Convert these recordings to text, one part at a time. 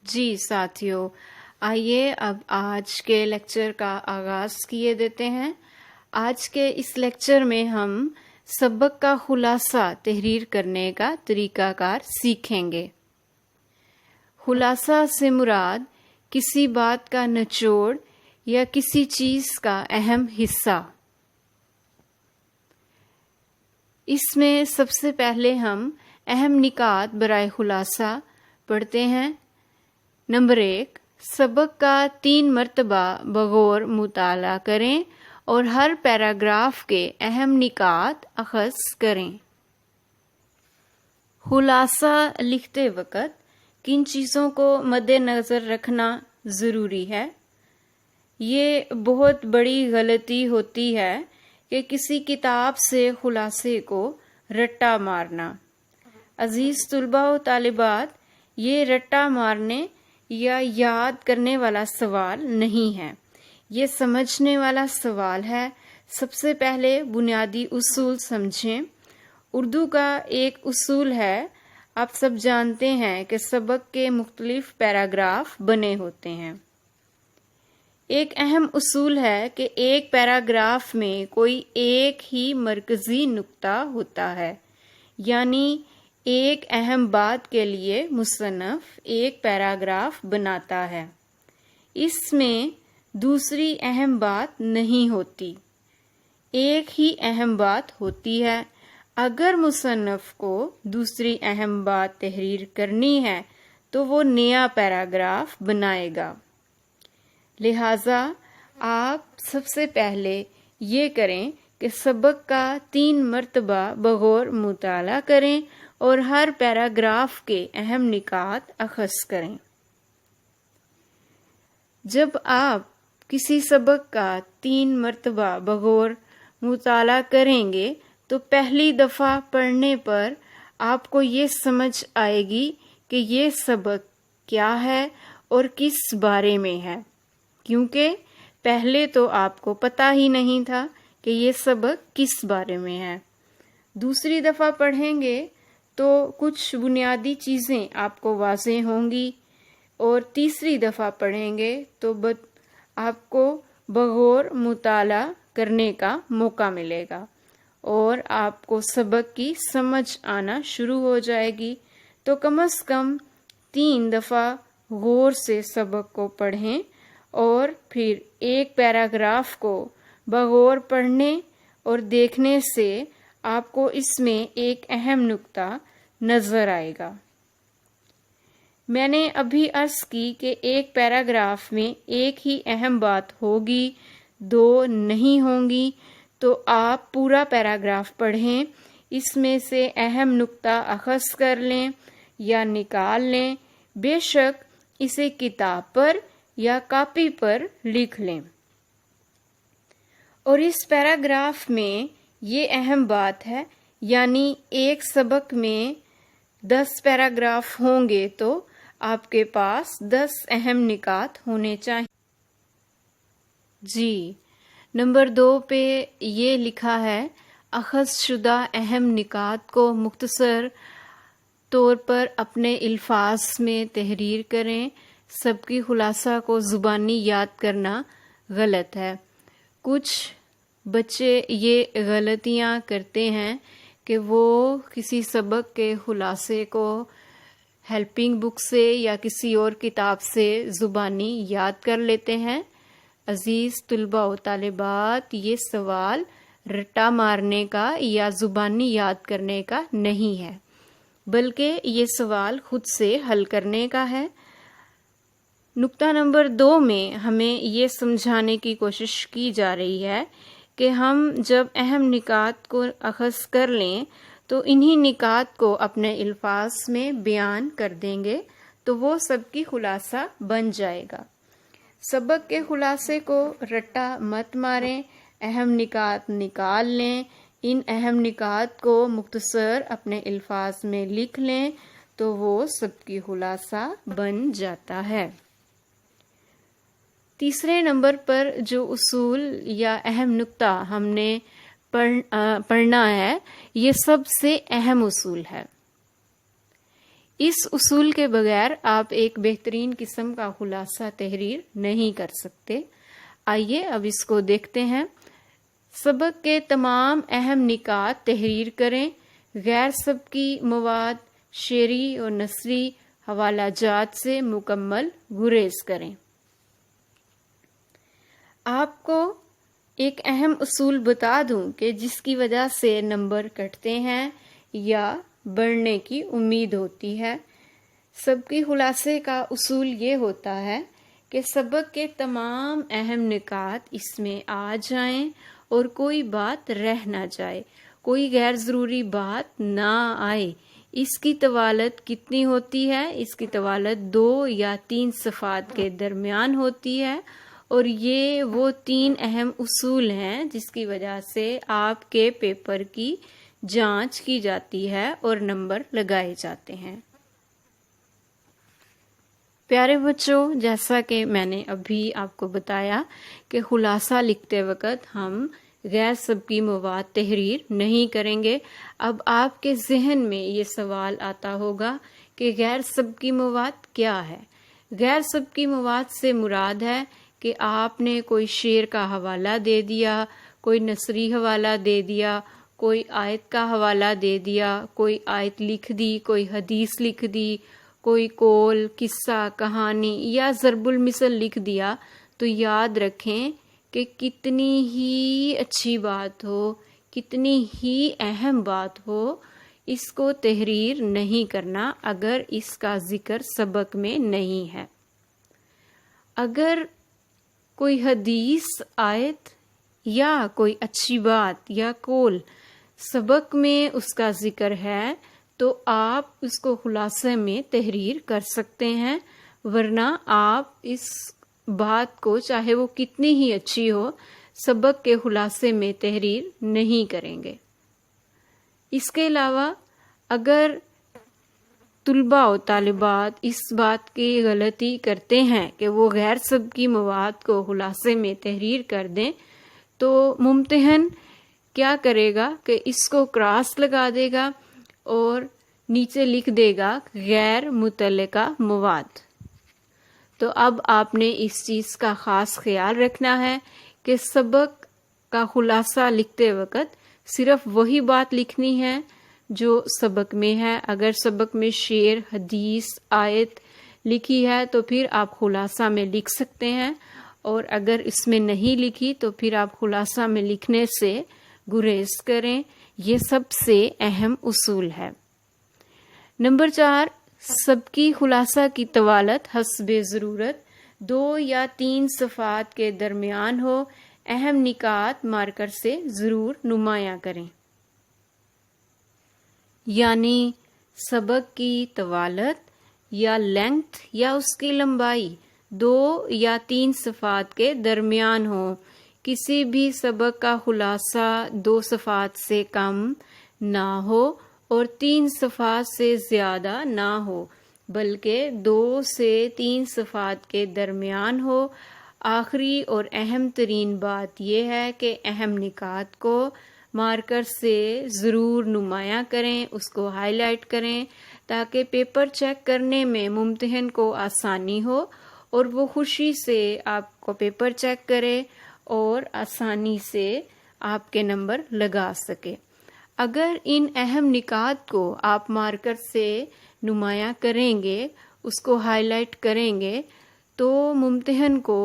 جی ساتھیوں، آئیے اب آج کے لیکچر کا آغاز کیے دیتے ہیں۔ آج کے اس لیکچر میں ہم سبق کا خلاصہ تحریر کرنے کا طریقہ کار سیکھیں گے۔ خلاصہ سے مراد کسی بات کا نچوڑ یا کسی چیز کا اہم حصہ۔ اس میں سب سے پہلے ہم اہم نکات برائے خلاصہ پڑھتے ہیں۔ نمبر 1، سبق کا 3 مرتبہ بغور مطالعہ کریں اور ہر پیراگراف کے اہم نکات اخذ کریں۔ خلاصہ لکھتے وقت کن چیزوں کو مد نظر رکھنا ضروری ہے؟ یہ بہت بڑی غلطی ہوتی ہے کہ کسی کتاب سے خلاصے کو رٹا مارنا۔ عزیز طلباء و طالبات، یہ رٹا مارنے یا یاد کرنے والا سوال نہیں ہے، یہ سمجھنے والا سوال ہے۔ سب سے پہلے بنیادی اصول سمجھیں۔ اردو کا ایک اصول ہے، آپ سب جانتے ہیں کہ سبق کے مختلف پیراگراف بنے ہوتے ہیں۔ ایک اہم اصول ہے کہ ایک پیراگراف میں کوئی ایک ہی مرکزی نقطہ ہوتا ہے، یعنی ایک اہم بات کے لیے مصنف ایک پیراگراف بناتا ہے، اس میں دوسری اہم بات نہیں ہوتی، ایک ہی اہم بات ہوتی ہے۔ اگر مصنف کو دوسری اہم بات تحریر کرنی ہے تو وہ نیا پیراگراف بنائے گا۔ لہٰذا آپ سب سے پہلے یہ کریں کہ سبق کا 3 مرتبہ بغور مطالعہ کریں اور ہر پیراگراف کے اہم نکات اخذ کریں۔ جب آپ کسی سبق کا 3 مرتبہ بغور مطالعہ کریں گے تو پہلی دفعہ پڑھنے پر آپ کو یہ سمجھ آئے گی کہ یہ سبق کیا ہے اور کس بارے میں ہے، کیونکہ پہلے تو آپ کو پتہ ہی نہیں تھا کہ یہ سبق کس بارے میں ہے۔ دوسری دفعہ پڑھیں گے تو کچھ بنیادی چیزیں آپ کو واضح ہوں گی، اور تیسری دفعہ پڑھیں گے تو آپ کو بغور مطالعہ کرنے کا موقع ملے گا اور آپ کو سبق کی سمجھ آنا شروع ہو جائے گی۔ تو کم از کم 3 دفعہ غور سے سبق کو پڑھیں اور پھر ایک پیراگراف کو بغور پڑھنے اور دیکھنے سے آپ کو اس میں ایک اہم نقطہ نظر آئے گا۔ میں نے ابھی عرض کی کہ ایک پیراگراف میں ایک ہی اہم بات ہوگی، 2 نہیں ہوں گی، تو آپ پورا پیراگراف پڑھیں، اس میں سے اہم نقطہ اخذ کر لیں یا نکال لیں، بے شک اسے کتاب پر یا کاپی پر لکھ لیں۔ اور اس پیراگراف میں یہ اہم بات ہے، یعنی ایک سبق میں 10 پیراگراف ہوں گے تو آپ کے پاس 10 اہم نکات ہونے چاہیے۔ جی، نمبر 2 پہ یہ لکھا ہے، اخذ شدہ اہم نکات کو مختصر طور پر اپنے الفاظ میں تحریر کریں۔ سب کی خلاصہ کو زبانی یاد کرنا غلط ہے۔ کچھ بچے یہ غلطیاں کرتے ہیں کہ وہ کسی سبق کے خلاصے کو ہیلپنگ بک سے یا کسی اور کتاب سے زبانی یاد کر لیتے ہیں۔ عزیز طلباء و طالبات، یہ سوال رٹا مارنے کا یا زبانی یاد کرنے کا نہیں ہے، بلکہ یہ سوال خود سے حل کرنے کا ہے۔ نقطہ نمبر 2 میں ہمیں یہ سمجھانے کی کوشش کی جا رہی ہے کہ ہم جب اہم نکات کو اخذ کر لیں تو انہی نکات کو اپنے الفاظ میں بیان کر دیں گے تو وہ سب کی خلاصہ بن جائے گا۔ سبق کے خلاصے کو رٹا مت ماریں، اہم نکات نکال لیں، ان اہم نکات کو مختصر اپنے الفاظ میں لکھ لیں تو وہ سب کی خلاصہ بن جاتا ہے۔ تیسرے نمبر پر جو اصول یا اہم نقطہ ہم نے پڑھنا ہے، یہ سب سے اہم اصول ہے۔ اس اصول کے بغیر آپ ایک بہترین قسم کا خلاصہ تحریر نہیں کر سکتے۔ آئیے اب اس کو دیکھتے ہیں۔ سبق کے تمام اہم نکات تحریر کریں۔ غیر سبقی مواد، شعری اور نثری حوالہ جات سے مکمل گریز کریں۔ آپ کو ایک اہم اصول بتا دوں کہ جس کی وجہ سے نمبر کٹتے ہیں یا بڑھنے کی امید ہوتی ہے۔ سبقی خلاصے کا اصول یہ ہوتا ہے کہ سبق کے تمام اہم نکات اس میں آ جائیں اور کوئی بات رہ نہ جائے، کوئی غیر ضروری بات نہ آئے۔ اس کی طوالت کتنی ہوتی ہے؟ اس کی طوالت 2 یا 3 صفحات کے درمیان ہوتی ہے، اور یہ وہ 3 اہم اصول ہیں جس کی وجہ سے آپ کے پیپر کی جانچ کی جاتی ہے اور نمبر لگائے جاتے ہیں۔ پیارے بچوں، جیسا کہ میں نے ابھی آپ کو بتایا کہ خلاصہ لکھتے وقت ہم غیر سبقی مواد تحریر نہیں کریں گے۔ اب آپ کے ذہن میں یہ سوال آتا ہوگا کہ غیر سبقی مواد کیا ہے؟ غیر سبقی مواد سے مراد ہے کہ آپ نے کوئی شعر کا حوالہ دے دیا، کوئی نثری حوالہ دے دیا، کوئی آیت کا حوالہ دے دیا، کوئی آیت لکھ دی، کوئی حدیث لکھ دی، کوئی قول، قصہ، کہانی یا ضرب المثل لکھ دیا، تو یاد رکھیں کہ کتنی ہی اچھی بات ہو، کتنی ہی اہم بات ہو، اس کو تحریر نہیں کرنا اگر اس کا ذکر سبق میں نہیں ہے۔ اگر کوئی حدیث، آیت یا کوئی اچھی بات یا قول سبق میں اس کا ذکر ہے تو آپ اس کو خلاصے میں تحریر کر سکتے ہیں، ورنہ آپ اس بات کو چاہے وہ کتنی ہی اچھی ہو سبق کے خلاصے میں تحریر نہیں کریں گے۔ اس کے علاوہ اگر طلباء و طالبات اس بات کی غلطی کرتے ہیں کہ وہ غیر سبقی مواد کو خلاصے میں تحریر کر دیں تو ممتحن کیا کرے گا کہ اس کو کراس لگا دے گا اور نیچے لکھ دے گا غیر متعلقہ مواد۔ تو اب آپ نے اس چیز کا خاص خیال رکھنا ہے کہ سبق کا خلاصہ لکھتے وقت صرف وہی بات لکھنی ہے جو سبق میں ہے۔ اگر سبق میں شعر، حدیث، آیت لکھی ہے تو پھر آپ خلاصہ میں لکھ سکتے ہیں، اور اگر اس میں نہیں لکھی تو پھر آپ خلاصہ میں لکھنے سے گریز کریں۔ یہ سب سے اہم اصول ہے۔ نمبر 4، سبقی خلاصہ کی طوالت حسب ضرورت 2 یا 3 صفحات کے درمیان ہو۔ اہم نکات مارکر سے ضرور نمایاں کریں۔ یعنی سبق کی طوالت یا لینگتھ یا اس کی لمبائی 2 یا 3 صفحات کے درمیان ہو۔ کسی بھی سبق کا خلاصہ 2 صفحات سے کم نہ ہو اور 3 صفحات سے زیادہ نہ ہو، بلکہ 2 سے 3 صفحات کے درمیان ہو۔ آخری اور اہم ترین بات یہ ہے کہ اہم نکات کو مارکر سے ضرور نمایاں کریں، اس کو ہائی لائٹ کریں تاکہ پیپر چیک کرنے میں ممتحن کو آسانی ہو اور وہ خوشی سے آپ کو پیپر چیک کرے اور آسانی سے آپ کے نمبر لگا سکے۔ اگر ان اہم نکات کو آپ مارکر سے نمایاں کریں گے، اس کو ہائی لائٹ کریں گے، تو ممتحن کو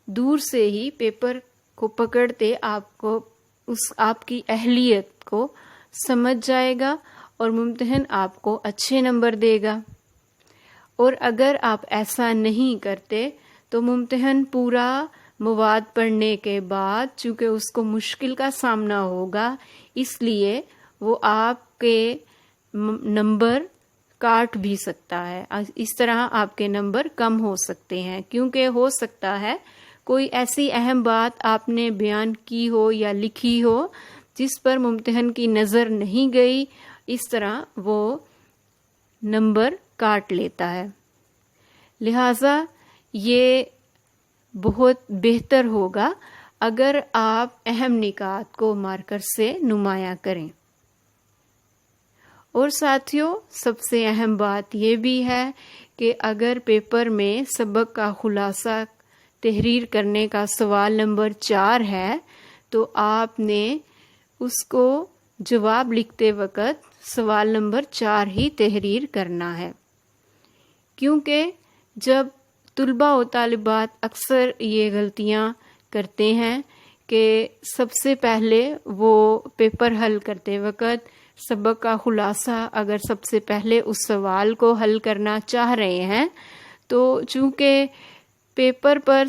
دور سے ہی پیپر کو پکڑتے آپ کی اہلیت کو سمجھ جائے گا اور ممتحن آپ کو اچھے نمبر دے گا۔ اور اگر آپ ایسا نہیں کرتے تو ممتحن پورا مواد پڑھنے کے بعد چونکہ اس کو مشکل کا سامنا ہوگا، اس لیے وہ آپ کے نمبر کاٹ بھی سکتا ہے۔ اس طرح آپ کے نمبر کم ہو سکتے ہیں، کیونکہ ہو سکتا ہے کوئی ایسی اہم بات آپ نے بیان کی ہو یا لکھی ہو جس پر ممتحن کی نظر نہیں گئی، اس طرح وہ نمبر کاٹ لیتا ہے۔ لہذا یہ بہت بہتر ہوگا اگر آپ اہم نکات کو مارکر سے نمایاں کریں۔ اور ساتھیوں، سب سے اہم بات یہ بھی ہے کہ اگر پیپر میں سبق کا خلاصہ تحریر کرنے کا سوال نمبر 4 ہے تو آپ نے اس کو جواب لکھتے وقت سوال نمبر 4 ہی تحریر کرنا ہے، کیونکہ جب طلباء و طالبات اکثر یہ غلطیاں کرتے ہیں کہ سب سے پہلے وہ پیپر حل کرتے وقت سبق کا خلاصہ اگر سب سے پہلے اس سوال کو حل کرنا چاہ رہے ہیں تو چونکہ پیپر پر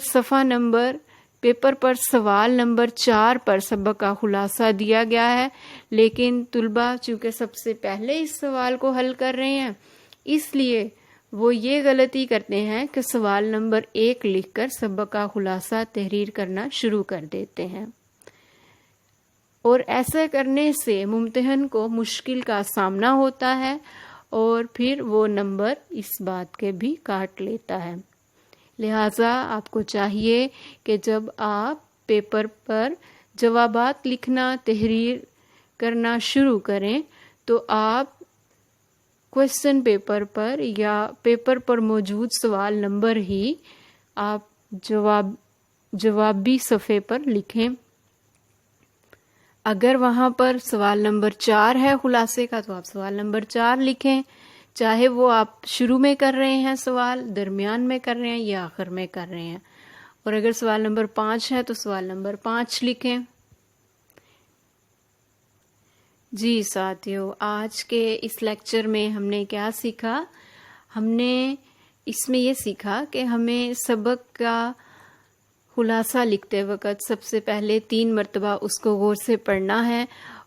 سوال نمبر 4 پر سبق کا خلاصہ دیا گیا ہے، لیکن طلباء چونکہ سب سے پہلے اس سوال کو حل کر رہے ہیں، اس لیے وہ یہ غلطی کرتے ہیں کہ سوال نمبر 1 لکھ کر سبق کا خلاصہ تحریر کرنا شروع کر دیتے ہیں، اور ایسا کرنے سے ممتحن کو مشکل کا سامنا ہوتا ہے اور پھر وہ نمبر اس بات کے بھی کاٹ لیتا ہے۔ لہٰذا آپ کو چاہیے کہ جب آپ پیپر پر جوابات لکھنا تحریر کرنا شروع کریں تو آپ کوسچن پیپر پر یا پیپر پر موجود سوال نمبر ہی آپ جوابی صفحے پر لکھیں۔ اگر وہاں پر سوال نمبر 4 ہے خلاصے کا تو آپ سوال نمبر 4 لکھیں، چاہے وہ آپ شروع میں کر رہے ہیں سوال، درمیان میں کر رہے ہیں یا آخر میں کر رہے ہیں، اور اگر سوال نمبر 5 ہے تو سوال نمبر 5 لکھیں۔ جی ساتھیو، آج کے اس لیکچر میں ہم نے کیا سیکھا؟ ہم نے اس میں یہ سیکھا کہ ہمیں سبق کا خلاصہ لکھتے وقت سب سے پہلے 3 مرتبہ اس کو غور سے پڑھنا ہے،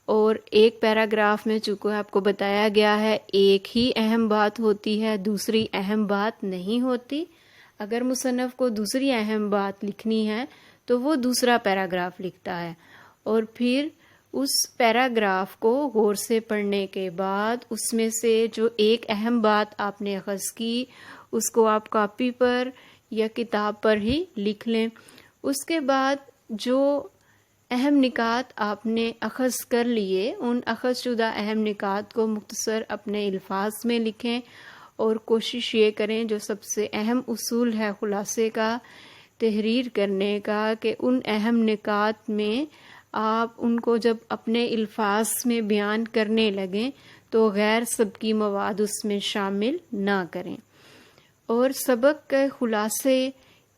اور ایک پیراگراف میں چونکہ آپ کو بتایا گیا ہے ایک ہی اہم بات ہوتی ہے، دوسری اہم بات نہیں ہوتی۔ اگر مصنف کو دوسری اہم بات لکھنی ہے تو وہ دوسرا پیراگراف لکھتا ہے، اور پھر اس پیراگراف کو غور سے پڑھنے کے بعد اس میں سے جو ایک اہم بات آپ نے اخذ کی اس کو آپ کاپی پر یا کتاب پر ہی لکھ لیں۔ اس کے بعد جو اہم نکات آپ نے اخذ کر لیے ان اخذ شدہ اہم نکات کو مختصر اپنے الفاظ میں لکھیں، اور کوشش یہ کریں جو سب سے اہم اصول ہے خلاصے کا تحریر کرنے کا کہ ان اہم نکات میں آپ ان کو جب اپنے الفاظ میں بیان کرنے لگیں تو غیر سبقی مواد اس میں شامل نہ کریں، اور سبق کے خلاصے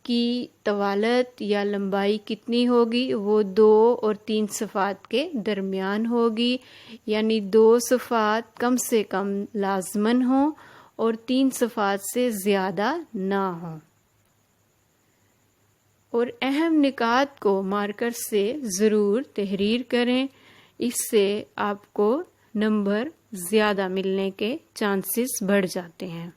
کی طوالت یا لمبائی کتنی ہوگی وہ 2 اور 3 صفحات کے درمیان ہوگی، یعنی 2 صفحات کم سے کم لازماً ہوں اور 3 صفحات سے زیادہ نہ ہوں، اور اہم نکات کو مارکر سے ضرور تحریر کریں، اس سے آپ کو نمبر زیادہ ملنے کے چانسز بڑھ جاتے ہیں۔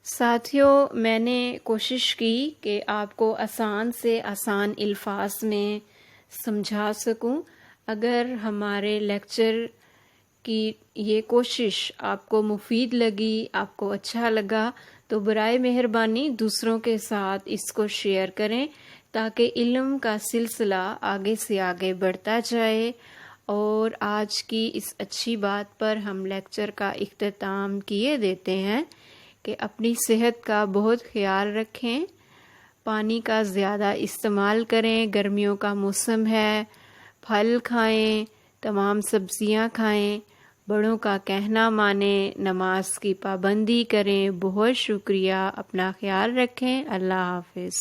ساتھیوں، میں نے کوشش کی کہ آپ کو آسان سے آسان الفاظ میں سمجھا سکوں۔ اگر ہمارے لیکچر کی یہ کوشش آپ کو مفید لگی، آپ کو اچھا لگا تو برائے مہربانی دوسروں کے ساتھ اس کو شیئر کریں تاکہ علم کا سلسلہ آگے سے آگے بڑھتا جائے۔ اور آج کی اس اچھی بات پر ہم لیکچر کا اختتام کیے دیتے ہیں کہ اپنی صحت کا بہت خیال رکھیں، پانی کا زیادہ استعمال کریں، گرمیوں کا موسم ہے، پھل کھائیں، تمام سبزیاں کھائیں، بڑوں کا کہنا مانیں، نماز کی پابندی کریں۔ بہت شکریہ، اپنا خیال رکھیں، اللہ حافظ۔